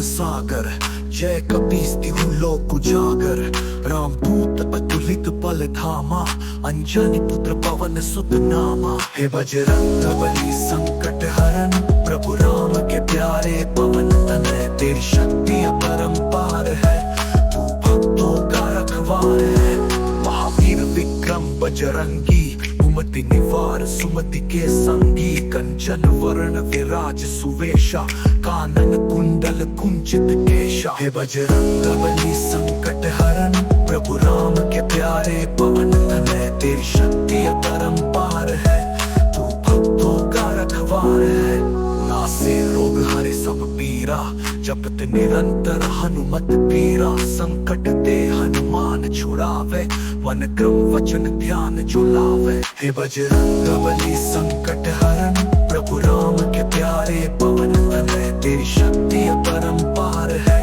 सागर, जय कपीस्ति हूँ लोक उजागर। रामदूत अतुलित बल धामा, अंजनी पुत्र पवन सुत नामा। हे बजरंग बली संकट हरन, प्रभु राम के प्यारे पवन तनय। तेरी शक्ति अपरंपार है, तू भक्तों का रखवार है। महावीर विक्रम बजरंगी, कुमति निवार सुमति के संगी। कंचन वर्ण विराज सुवेशा, कानन कुंडल कुंचित केशा। हे बजरंग बली संकट हरन, प्रभु राम के प्यारे पवन तनय। तेरी शक्ति अपरंपार है, तू भक्तों का रखवार है। नासे रोग हरे सब पीरा, जपत निरंतर हनुमत पीरा। संकट ते हनुमान छुड़ावे, वन क्रम वचन ध्यान जुलावे। हे बजरंग बली संकट हरन, प्रभु राम के प्यारे पवन तनय। तेरी शक्ति अपरंपार है,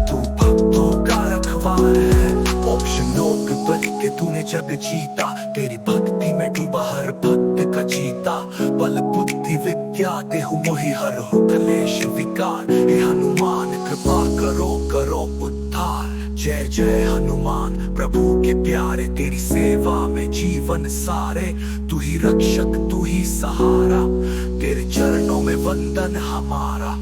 तू भक्तों का रखवार है। मोक्ष लोक बलि के तूने जग जीता, तेरी भक्ति में डूबा हर भक्त का जीता। बल बुद्धि विद्या देहु मोहि हरहु कलेश विकार। हे हनुमान कृपा करो करो उद्धार। जय जय हनुमान प्रभु के प्यारे, तेरी सेवा में जीवन सारे। तू ही रक्षक तू ही सहारा, तेरे चरणों में वंदन हमारा।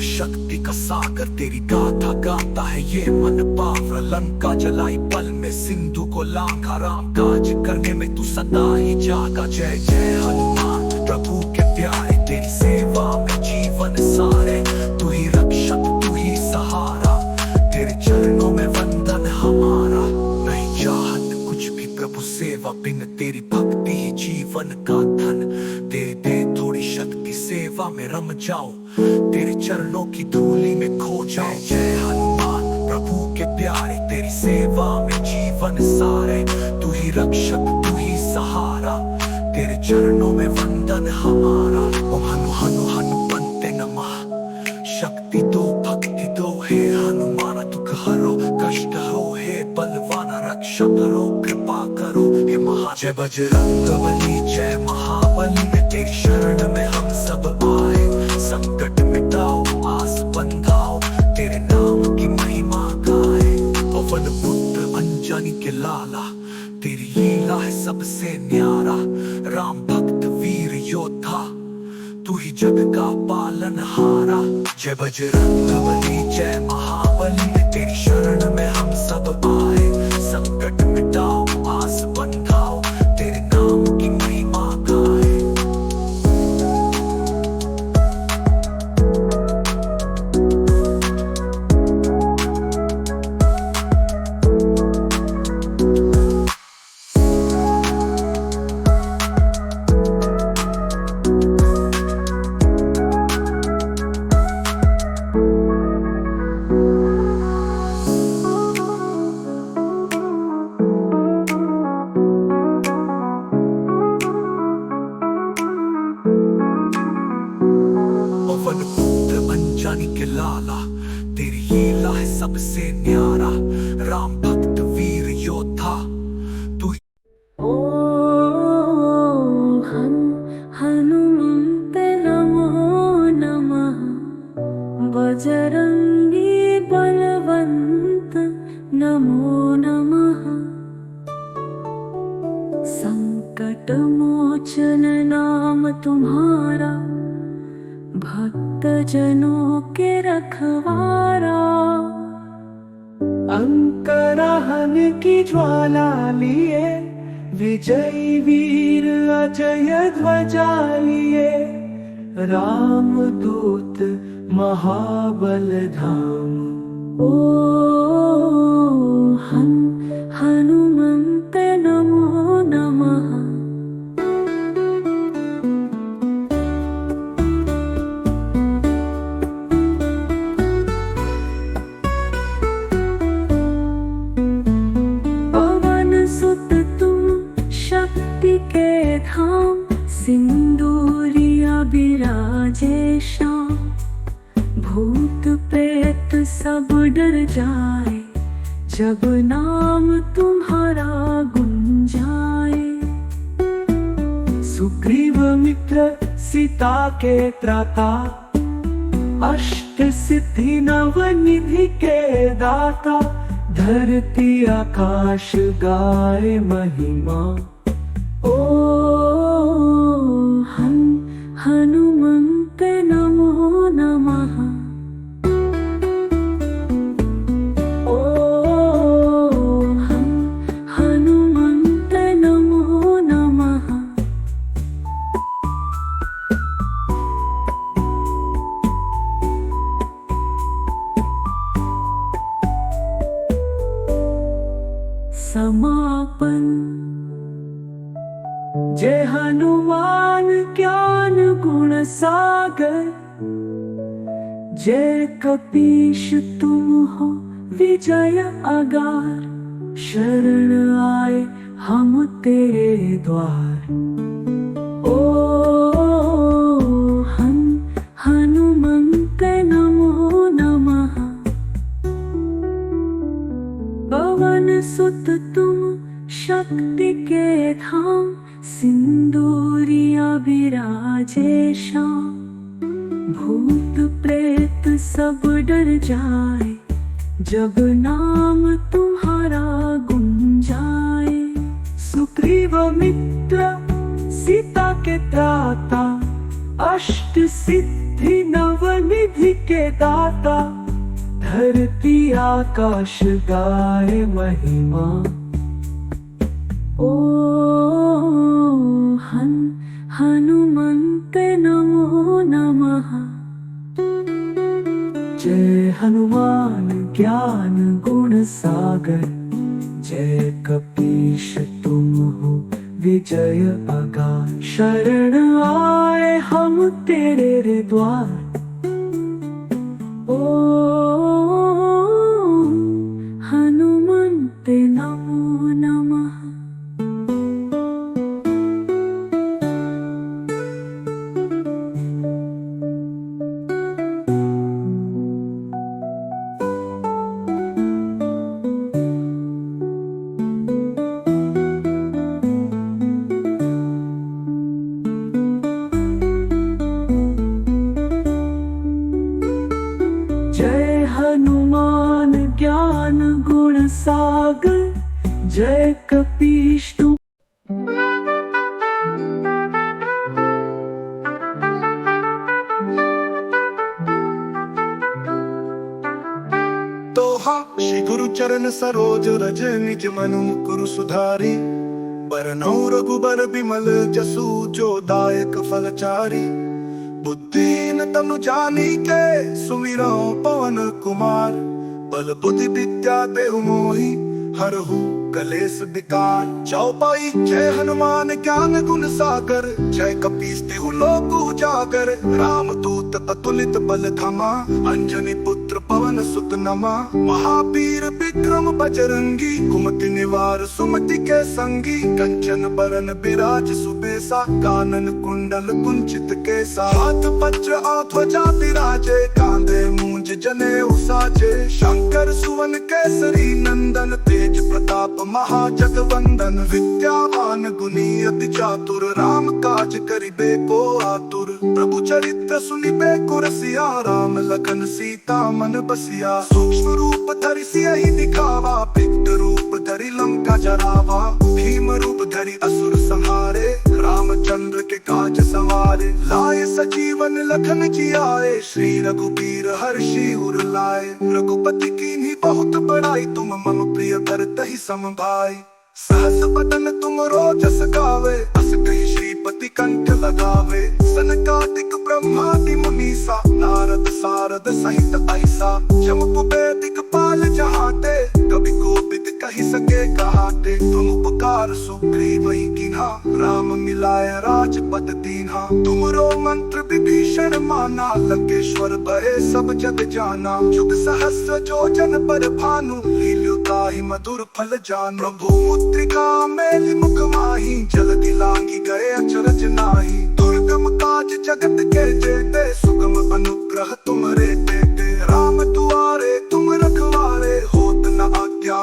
शक्ति का सागर, तेरी गाथा गाता है ये मन पावर। लंका जलाई पल में सिंधु को लांघा, राम काज करने में तू सदा ही जागा। जय जय हनुमान प्रभु के प्यारे, तेरी सेवा में जीवन सारे। तू ही रक्षक तू ही सहारा, तेरे चरणों में वंदन हमारा। नहीं चाहत कुछ भी प्रभु सेवा बिन, तेरी भक्ति ही जीवन का धन। तेरे दे थोड़ी शक्ति सेवा में रम जाओ, तेरे चरणों की धूली में खो जाओ। जय हनुमान प्रभु के प्यारे, तेरी सेवा में जीवन सारे। तू ही रक्षक तू ही सहारा, तेरे चरणों में वंदन हमारा। ओम हनु हनु हनुमते नमः, शक्ति दो भक्ति दो। हे हनुमान दुख हरो कष्ट हो, हे बलवान रक्षा करो कृपा करो। हे महा जय बजरंग बली जय महाबली, तेरी शरण में हम सब आए। संकट मिटाओ आस बंधाओ, तेरे नाम की महिमा गाए। पवन पुत्र अंजनी के लाला, तेरी लीला है सबसे न्यारा। राम भक्त वीर योद्धा, तू ही जग का पालनहारा। जय बजरंग बली जय महाबली, तेरी शरण में हम सब आए। संकट मिटाओ आस बंधाओ, तेरे नाम की महिमा गाए। पवन पुत्र अंजनी के लाला, तेरी लीला है सबसे न्यारा। राम भक्त वीर योद्धा, तू हनुमते नमो नमः। बजरंगी बलवंत नमो नमः। संकट मोचन नाम तुम्हारा, भक्त जनों के रखवारा। अंकरहन की ज्वाला लिए, विजयी वीर अजय ध्वजा लिए। रामदूत महाबल धाम, ओ हनुमते नमो नमः। के धाम, सिंदूरिया बिराजे श्याम। भूत प्रेत सब डर जाए, जब नाम तुम्हारा गुंजाए। सुग्रीव मित्र सीता के त्राता, अष्ट सिद्धि नवनिधि के दाता। धरती आकाश गाए महिमा, ओ हनुमन्ते नमो नमः। ओ हनुमन्ते नमो नमः। समापन। जय हनुमान ज्ञान गुण सागर, जय कपीश तुम हो विजय अगार। शरण आए हम तेरे द्वार। ओ हनुमन्ते नमो नमः। पवन सुत तुम शक्ति के धाम, सिंदूरिया विराजे श्याम। भूत प्रेत सब डर जाए, जब नाम तुम्हारा गुंजाए। सुग्रीव मित्र सीता के त्राता, अष्ट सिद्धि नवनिधि के दाता। धरती आकाश गाए महिमा, ओ हनुमन्ते नमो नमः। जय हनुमान ज्ञान गुण सागर, जय कपीश तुम हो विजय अगार। शरण आए हम तेरे द्वार। ओ हनुमन्ते नमो नमः। जय हनुमान ज्ञान गुण सागर, जय कपीश तुम। तो हाँ श्री गुरु चरण सरोज रज निज मनु कुरु सुधारी। बरनौ रघुबर बिमल जसु जो दायक फलचारी। बुद्धिहीन तनु जानिके सुमिरौ पवन कुमार। बल बुद्धि विद्या देहु मोहि हरहु कलेस विकार। चौपाई जय हनुमान ज्ञान गुण सागर, जय कपीस तिहु लोक उजागर। राम दूत अतुलित बल धामा, अंजनी पुत्र पवन सुत नमा। महावीर विक्रम बजरंगी, कुमति निवार सुमति के संगी। कंचन बरन बिराज सुबेसा, कानन कुंडल कुंचित केसा। हाथ वज्र और ध्वजा विराजे, कांधे मूंज जनेऊ साजे। शंकर सुवन केसरी नंदन, तेज प्रताप महाजगवंदन। विद्यावान गुणी अति चातुर, राम काज करिबे को आतुर। प्रभु चरित्र सुनिबे को रसिया, राम लखन सीता मन बसिया। सूक्ष्म रूप धरि सियहि दिखावा, विकट रूप धरि लंका जरावा। भीम रूप धरि असुर संहारे, रामचंद्र के काज सवारे। लाए सजीवन लखन जियाए, श्री रघुबीर हर्षि उर लाए। रघुपति कीन्ही बहुत बड़ाई, तुम मम प्रिय भरतहि सम भाई। सहस बदन तुम रोजस गावे, अस कहि श्रीपति कंठ लगावे। सनकादिक ब्रह्मादि मुनीसा, नारद सारद सहित ऐसा। जम कुबेर दिक्पाल जहाते, कवि कोविद कहि सके कहाते। तुम उपकार सुग्रीवहि कीन्हा, राम मिलाय राजपद दीन्हा। तुमरो मंत्र विभीषण माना, लंकेश्वर भय सब जग जाना। जुग सहस्र जो जन पर भानु, लील्यो ताहि मधुर फल जान। प्रभु मुद्रिका मेलि मुख माहि, जलधि लांघि गए अचरज नाहि। दुर्गम काज जगत के जेते, सुगम अनुग्रह तुमरे तेते। राम दुआरे तुम रखवारे, होत न आज्ञा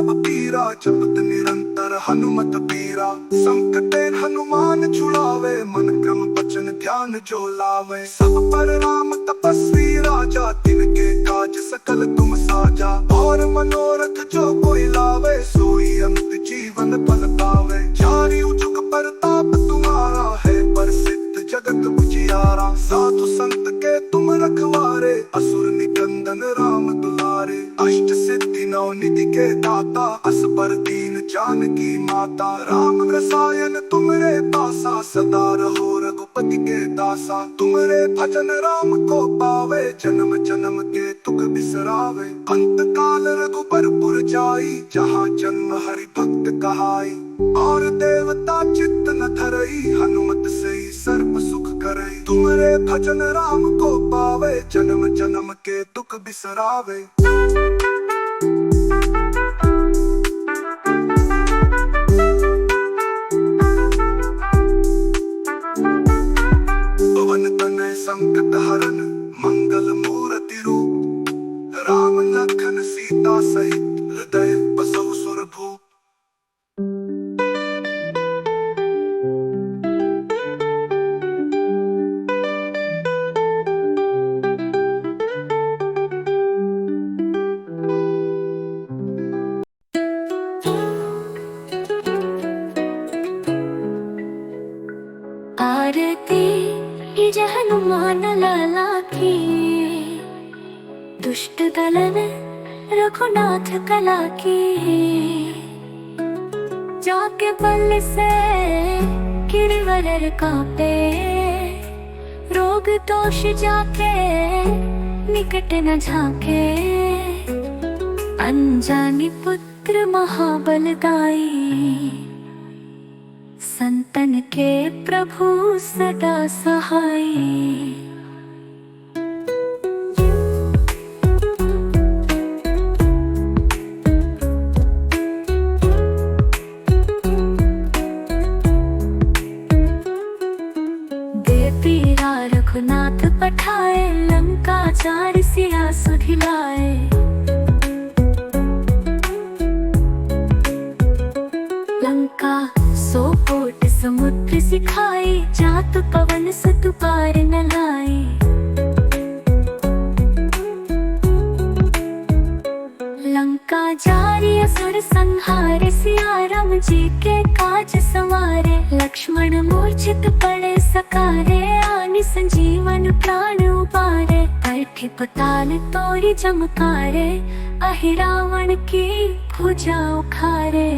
सब पीरा, जपत निरंतर हनुमत पीरा। संकटे हनुमान छुड़ावे, मन क्रम वचन ध्यान जो लावे। सब पर राम तपस्वी राजा, तिनके काज सकल तुम साजा। और मनोरथ जो कोई लावे, सोई अंत जीवन फल पावे। चारियों जुग परताप तुम्हारा है, प्रसिद्ध जगत उजियारा। साधु संत के तुम रखवारे, असुर निकंदन राम दुलारे। अष्ट सिद्धि नौ निधि के दाता, असबर दीन जानकी माता। राम रसायन तुमरे पासा, सदा रहो रघुपति के दासा। तुमरे भजन राम को पावे, जन्म जन्म के तुक बिसरावे। अंत काल रघुबरपुर जाई, जहाँ जन्म हरि भक्त कहाई। और देवता चित्त न धरई, हनुमत से सर्व सुख करई। तुमरे भजन राम को पावे, जन्म जन्म के दुख बिसरावे। पवन तनय संकट हरन, मंगल मूर्ति रूप। राम लखन सीता सहित, हृदय बसहु सुरभूप। आरती जय हनुमान लाला की, दुष्ट दलन रघुनाथ कला की। जाके बल से गिरवर कांपे, रोग दोष जाके निकट न झाके। अंजानी पुत्र महाबल दाई, संतन के प्रभु सदा सहाय। दे पीरा रघुनाथ पठाए, लंका चार सिया सुधिलाए। लंका सो कोट समुद्र सिखाई, जात पवन सुत पार न लाई। लंका जारी असुर संहारे, सिया राम जी के काज संवारे। लक्ष्मण मूर्छित पड़े सकारे, आनि संजीवन प्राण उबारे। बैठे पताल तोरी चमकारे, अहि रावण की भुजा उखारे।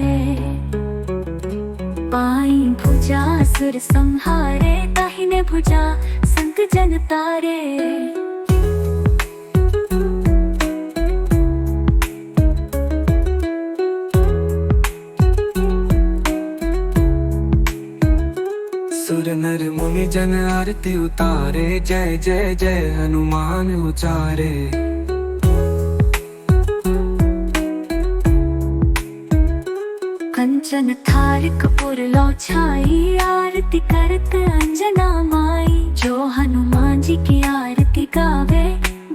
बाईं भुजा असुर संहारे, दाहिने भुजा संत जन तारे। सुर नर मुनि जन आरती उतारे, जय जय जय हनुमान उचारे। कंचन थार कपूर लो छाई, आरती करत अंजना माई। जो हनुमान जी की आरती गावे,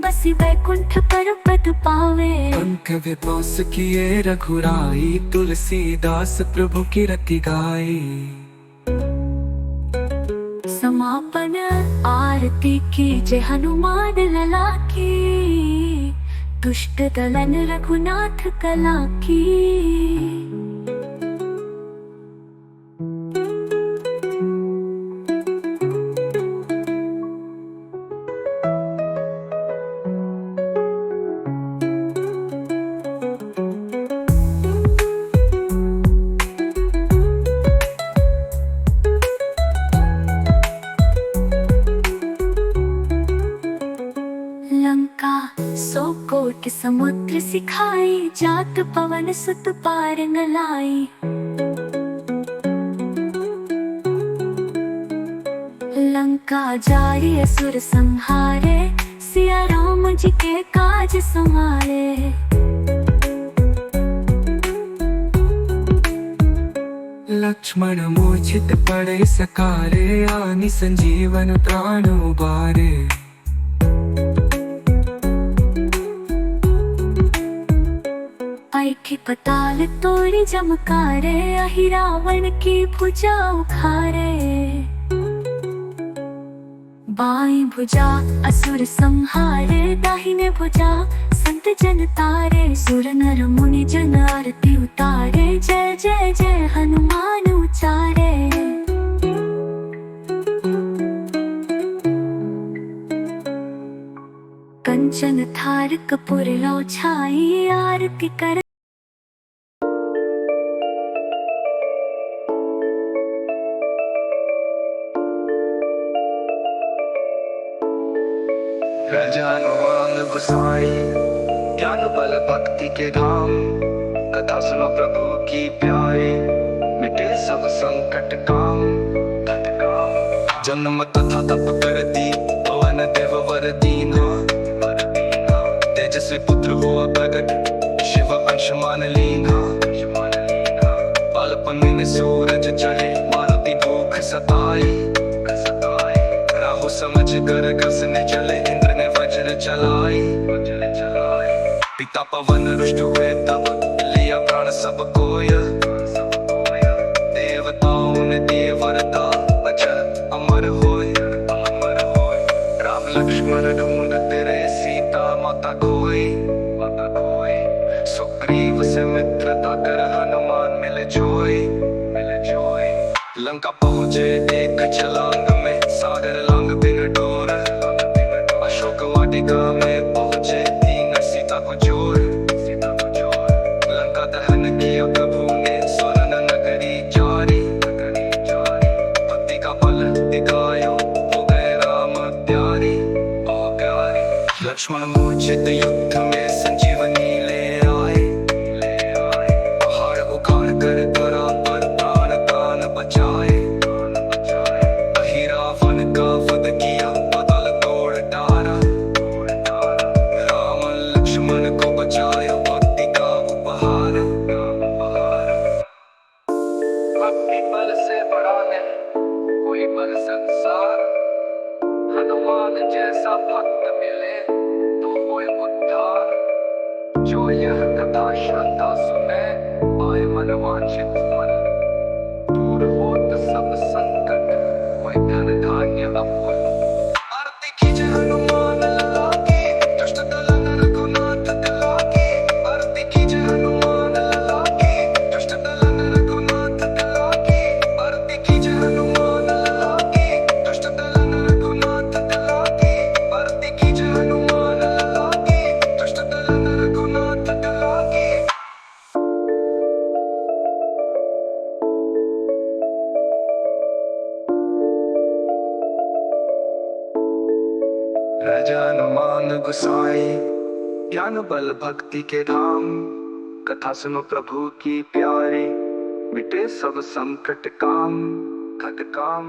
बसी वैकुंठ पर पद पावे। पंख विपोस किए रघुराई, तुलसीदास प्रभु की रति गाई। समापन आरती की जय हनुमान लला की, दुष्ट दलन रघुनाथ कला की। सो कोट समुद्र सिखाई, जात पवन सुत पार न लाई। लंका जारी असुर संहारे, सिया राम जी के काज संवारे। लक्ष्मण मूर्छित पड़े सकारे, आनि संजीवन प्राण उबारे। बैठे सखी पताल तोड़ी जमकारे, अहि रावण की भुजा उखारे। बाई भुजा असुर संहारे, दाहिने भुजा संत जन तारे। सुर नर मुनि जन आरती उतारे, जय जय जय हनुमान उचारे। कंचन थार कपूर लो छाई, आरती कर। राजा हनुमान गोसाई, ज्ञान बल भक्ति के धाम। कथा सुनो प्रभु की प्यारी, मिटे सब संकट काम। जन्म तथा तप करती, पवन देव वर दीना। तेजस्वी पुत्र हुआ प्रगट, शिव अंश मान लीना। बालपन में सूरज चढ़े, मारुति भूख सताई। राहु समझ कर गसने चले, इंद्र ने वज्र चलाई। पिता पवन रुष्ट हुए तब, लिया प्राण सब कोय। देवताओं ने दिए वरदान, अचल अमर होय। राम लक्ष्मण ढूंढते रहे, सीता माता खोई। सुग्रीव से मित्रता कर, हनुमान मिले जोई। लंका पहुँचे एक छलांग में, सागर लांग बिन डोर। अशोक वाटिका में पहुँचे, दीन सीता को जोर। लंका दहन किया प्रभु ने, स्वर्ण नगरी जारी। भक्ति का फल दिखायो, हो गए राम प्यारी। लक्ष्मण मूर्छित युद्ध में, संजीवनी ले आए। पहाड़ उखाड़ कर करा पर, प्राण प्राण बचाए। अहि रावण का वध किया, पाताल तोड़ डाला। राम लक्ष्मण को बचाया, भक्ति का उपहार। भक्ति बल से बड़ा नहीं कोई बल संसार। हनुमान जैसा भक्त मिले तो होए उद्धार। जो यह कथा श्रद्धा सुने, पाए मनोवांछित फल। दूर होत सब संकट, होए धन धान्य अफल। आरती कीजे हनुमान लला की, दुष्ट दलन रघुनाथ दिला की। आरती कीजे हनुमान लला की, दुष्ट दलन रघुनाथ दिला की। आरती कीजे हनुमान लला की, दुष्ट दलन रघुनाथ दिला की। आरती कीजे हनुमान लला की, दुष्ट दलन रघुनाथ दिला की। राजा हनुमान गोसाई, ज्ञान बल भक्ति के धाम। कथा सुनो प्रभु की प्यारी, मिटे सब संकट काम। खट काम।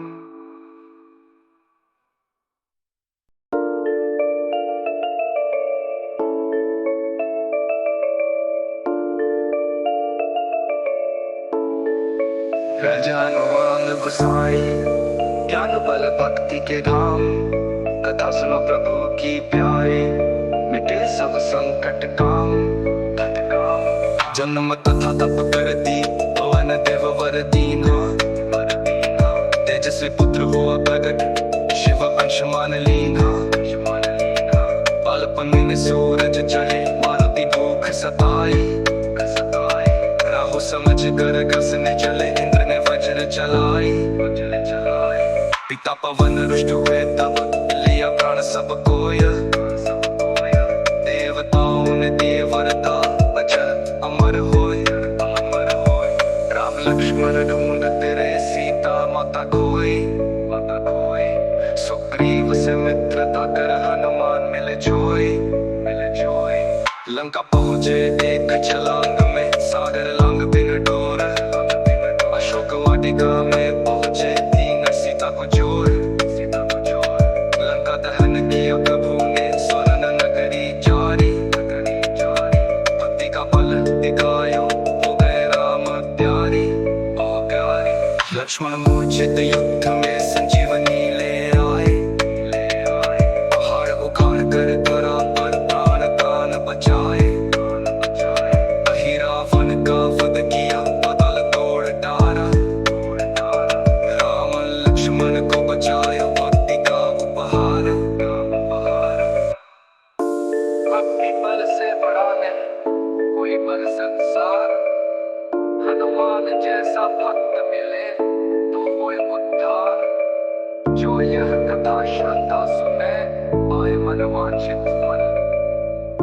राजा हनुमान गोसाई, ज्ञान बल भक्ति के धाम। कथा सुनो प्रभु की प्यारी, मिटे सब संकट काम। जन्म तथा तप करती, पवन देव वर दीना। तेजस्वी पुत्र हुआ प्रगट, शिव अंश मान लीना। बालपन में सूरज चढ़े, मारुति भूख सताई। राहु समझ कर गसने चले, इंद्र ने वज्र चलाई। पिता पवन रुष्ट हुए तब, लिया प्राण सब कोय। देवताओं ने दिए वरदान, अचल अमर होय। राम लक्ष्मण ढूंढते रहे, सीता माता खोई। सुग्रीव से मित्रता कर, हनुमान मिले जोई। लंका पहुँचे एक छलांग में, सागर लांग बिन डोर। अशोक वाटिका में पहुँचे, दीन सीता को जोर। लंका दहन किया प्रभु ने, स्वर्ण नगरी जारी। भक्ति का फल दिखायो, हो गए राम प्यारी। लक्ष्मण मूर्छित युद्ध में, संजीवनी ले आए। पहाड़ उखाड़ कर करा पर, प्राण प्राण बचाए। अहि रावण हनुमान जैसा भक्त मिले तो होए उद्धार। जो यह कथा श्रद्धा सुने पाए मनोवांछित फल।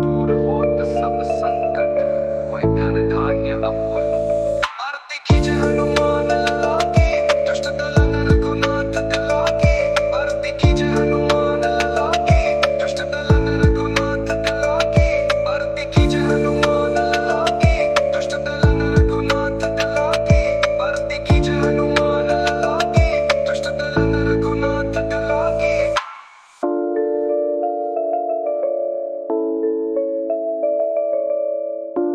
दूर होत सब संकट, होए धन धान्य अमूल।